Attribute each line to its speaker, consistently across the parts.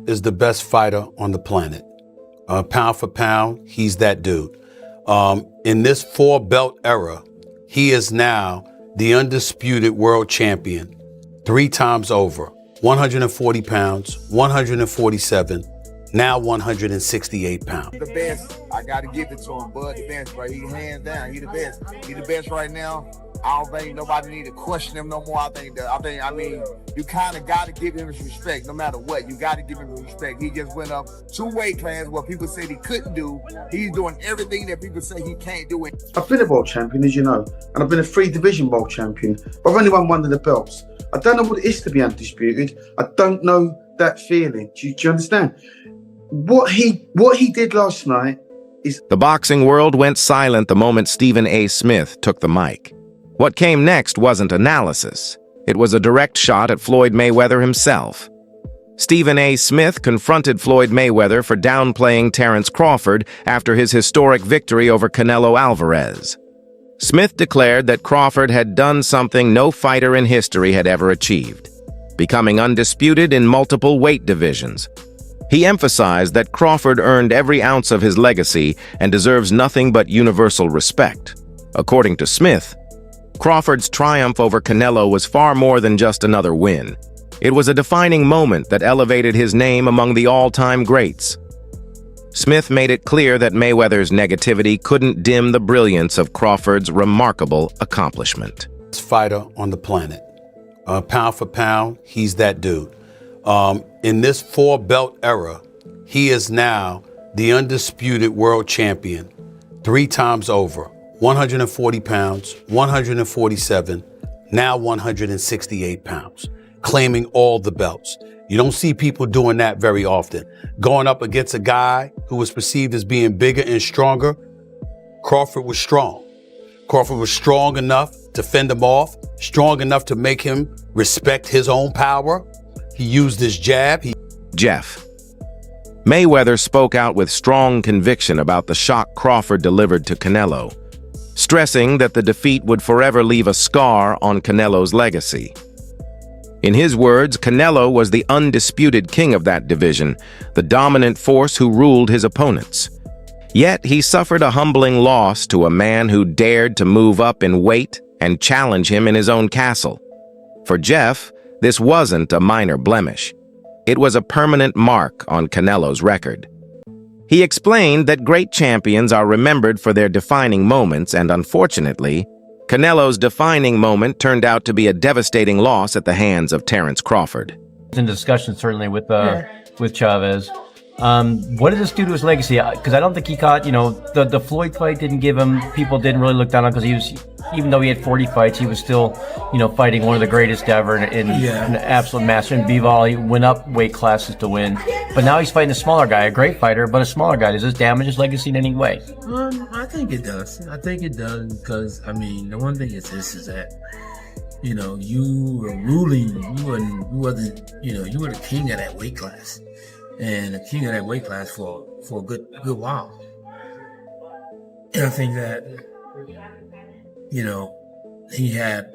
Speaker 1: is the best fighter on the planet. Pound for pound, he's that dude. In this four-belt era, he is now the undisputed world champion 3 times over. 140 pounds, 147, now 168 pounds.
Speaker 2: The best. I got to give it to him, bud. The best, right? He hands down. He the best. He the best right now. I don't think nobody need to question him no more. I mean, you kind of got to give him his respect no matter what. You got to give him his respect. He just went up 2 weight classes what people said he couldn't do. He's doing everything that people say he can't do.
Speaker 3: I've been a world champion, as you know, and I've been a 3-division world champion, but I've only won 1 of the belts. I don't know what it is to be undisputed. I don't know that feeling. Do you understand? What he did last night is...
Speaker 4: The boxing world went silent the moment Stephen A. Smith took the mic. What came next wasn't analysis. It was a direct shot at Floyd Mayweather himself. Stephen A. Smith confronted Floyd Mayweather for downplaying Terence Crawford after his historic victory over Canelo Alvarez. Smith declared that Crawford had done something no fighter in history had ever achieved, becoming undisputed in multiple weight divisions. He emphasized that Crawford earned every ounce of his legacy and deserves nothing but universal respect. According to Smith, Crawford's triumph over Canelo was far more than just another win. It was a defining moment that elevated his name among the all-time greats. Smith made it clear that Mayweather's negativity couldn't dim the brilliance of Crawford's remarkable accomplishment.
Speaker 1: Best fighter on the planet. Pound for pound, he's that dude. In this 4-belt era, he is now the undisputed world champion 3 times over. 140 pounds, 147, now 168 pounds, claiming all the belts. You don't see people doing that very often. Going up against a guy who was perceived as being bigger and stronger, Crawford was strong. Crawford was strong enough to fend him off, strong enough to make him respect his own power. He used his jab.
Speaker 4: Jeff. Mayweather spoke out with strong conviction about the shock Crawford delivered to Canelo, stressing that the defeat would forever leave a scar on Canelo's legacy. In his words, Canelo was the undisputed king of that division, the dominant force who ruled his opponents. Yet he suffered a humbling loss to a man who dared to move up in weight and challenge him in his own castle. For Jeff, this wasn't a minor blemish. It was a permanent mark on Canelo's record. He explained that great champions are remembered for their defining moments, and unfortunately, Canelo's defining moment turned out to be a devastating loss at the hands of Terence Crawford.
Speaker 5: In discussion, certainly, with Chavez. What did this do to his legacy? Because I don't think he caught, the Floyd fight didn't give him, people didn't really look down on, because even though he had 40 fights, he was still, fighting one of the greatest ever in an absolute master. In Bivol, he went up weight classes to win. But now he's fighting a smaller guy, a great fighter, but a smaller guy. Does this damage his legacy in any way?
Speaker 6: I think it does. I think it does because, the one thing is this, is that, you were ruling, you were the king of that weight class. And the king of that weight class for a good while. And I think that, he had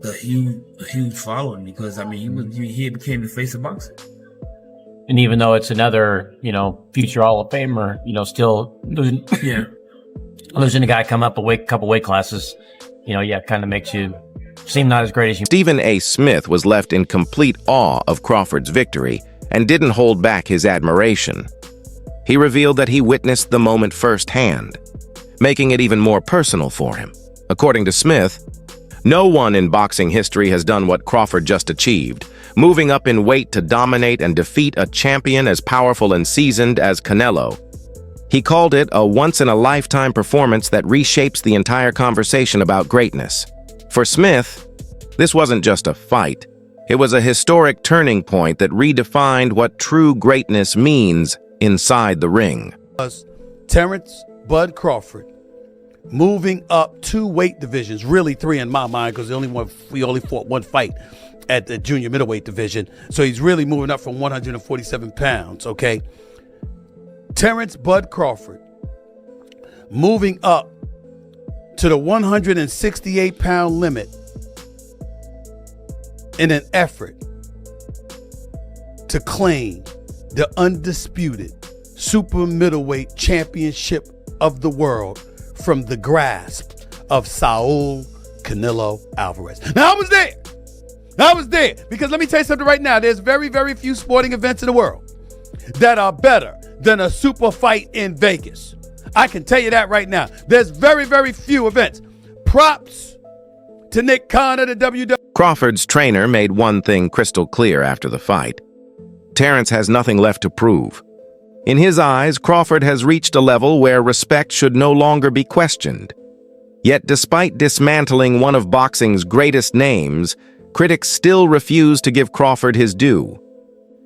Speaker 6: a huge following because, he became the face of boxing.
Speaker 5: And even though it's another, future Hall of Famer, still losing, losing a guy come up a couple weight classes, kind of makes you seem not as great as you.
Speaker 4: Stephen A. Smith was left in complete awe of Crawford's victory and didn't hold back his admiration. He revealed that he witnessed the moment firsthand, making it even more personal for him. According to Smith, no one in boxing history has done what Crawford just achieved, moving up in weight to dominate and defeat a champion as powerful and seasoned as Canelo. He called it a once-in-a-lifetime performance that reshapes the entire conversation about greatness. For Smith, this wasn't just a fight. It was a historic turning point that redefined what true greatness means inside the ring.
Speaker 1: Terence Bud Crawford moving up 2 weight divisions, really 3 in my mind, because we only fought 1 fight at the junior middleweight division. So he's really moving up from 147 pounds, okay? Terence Bud Crawford moving up to the 168-pound limit in an effort to claim the undisputed super middleweight championship of the world from the grasp of Saul Canelo Alvarez. Now, I was there because let me tell you something right now. There's very, very few sporting events in the world that are better than a super fight in Vegas. I can tell you that right now. There's very, very few events. Props to Nick Khan of the WWE.
Speaker 4: Crawford's trainer made one thing crystal clear after the fight. Terence has nothing left to prove. In his eyes, Crawford has reached a level where respect should no longer be questioned. Yet despite dismantling one of boxing's greatest names, critics still refuse to give Crawford his due.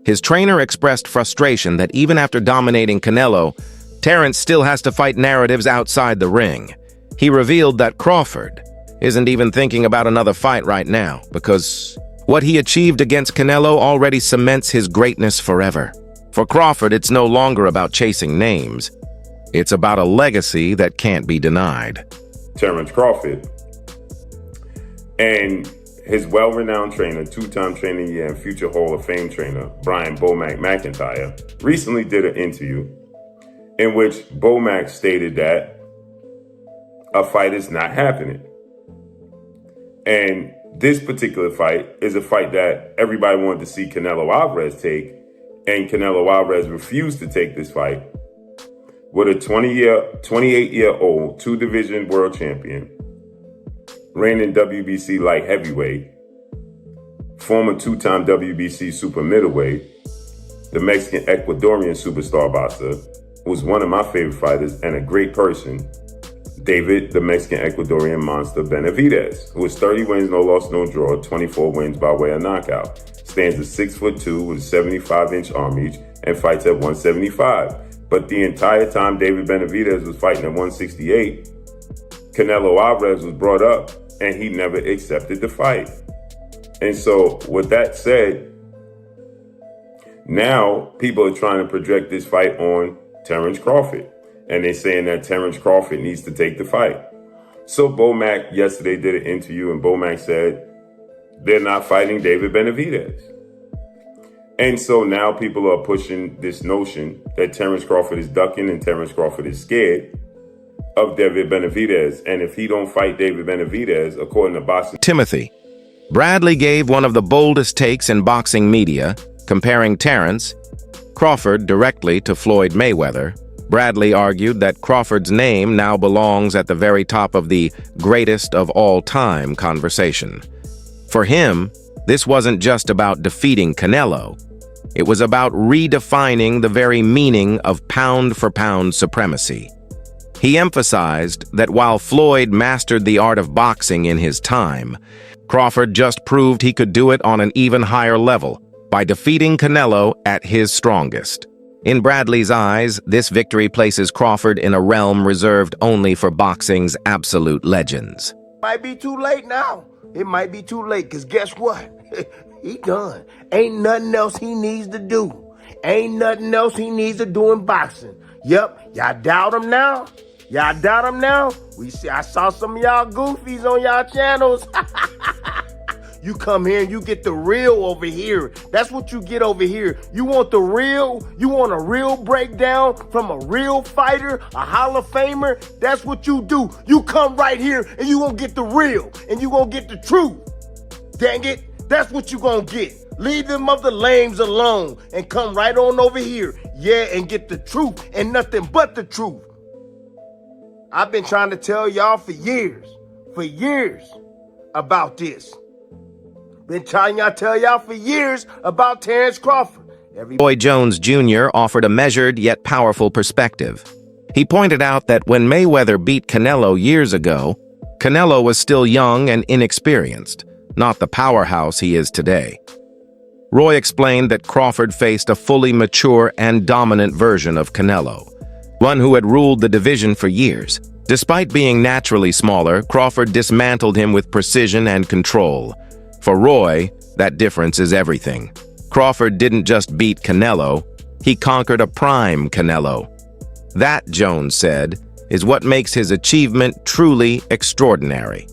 Speaker 4: His trainer expressed frustration that even after dominating Canelo, Terence still has to fight narratives outside the ring. He revealed that Crawford isn't even thinking about another fight right now because what he achieved against Canelo already cements his greatness forever. For Crawford, it's no longer about chasing names. It's about a legacy that can't be denied.
Speaker 7: Terence Crawford and his well-renowned trainer, two-time trainer of the year and future Hall of Fame trainer, Brian Bomac McIntyre, recently did an interview in which Bomac stated that a fight is not happening. And this particular fight is a fight that everybody wanted to see Canelo Alvarez take, and Canelo Alvarez refused to take this fight with a 28-year-old two-division world champion, reigning WBC light heavyweight, former two-time WBC super middleweight, the Mexican Ecuadorian superstar boxer, who's one of my favorite fighters and a great person, David, the Mexican Ecuadorian monster Benavidez, who has 30 wins, no loss, no draw, 24 wins by way of knockout, stands at 6'2" with a 75-inch arm reach, and fights at 175. But the entire time David Benavidez was fighting at 168, Canelo Alvarez was brought up and he never accepted the fight. And so with that said, now people are trying to project this fight on Terence Crawford. And they're saying that Terence Crawford needs to take the fight. So Bomac yesterday did an interview and Bomac said they're not fighting David Benavidez. And so now people are pushing this notion that Terence Crawford is ducking and Terence Crawford is scared of David Benavidez. And if he don't fight David Benavidez, according to boxing...
Speaker 4: Timothy. Bradley gave one of the boldest takes in boxing media, comparing Terence Crawford directly to Floyd Mayweather. Bradley argued that Crawford's name now belongs at the very top of the greatest of all time conversation. For him, this wasn't just about defeating Canelo. It was about redefining the very meaning of pound-for-pound supremacy. He emphasized that while Floyd mastered the art of boxing in his time, Crawford just proved he could do it on an even higher level by defeating Canelo at his strongest. In Bradley's eyes, this victory places Crawford in a realm reserved only for boxing's absolute legends.
Speaker 8: Might be too late now. It might be too late, because guess what? He done. Ain't nothing else he needs to do. Ain't nothing else he needs to do in boxing. Yep, y'all doubt him now? Y'all doubt him now? I saw some of y'all goofies on y'all channels. You come here and you get the real over here. That's what you get over here. You want the real? You want a real breakdown from a real fighter, a Hall of Famer? That's what you do. You come right here and you gonna get the real and you gonna get the truth. Dang it, that's what you gonna get. Leave them other lames alone and come right on over here. Yeah, and get the truth and nothing but the truth. I've been trying to tell y'all for years about this. Been trying to tell y'all for years about Terence Crawford.
Speaker 4: Roy Jones Jr. offered a measured yet powerful perspective. He pointed out that when Mayweather beat Canelo years ago, Canelo was still young and inexperienced, not the powerhouse he is today. Roy explained that Crawford faced a fully mature and dominant version of Canelo, one who had ruled the division for years. Despite being naturally smaller, Crawford dismantled him with precision and control. For Roy, that difference is everything. Crawford didn't just beat Canelo, he conquered a prime Canelo. That, Jones said, is what makes his achievement truly extraordinary.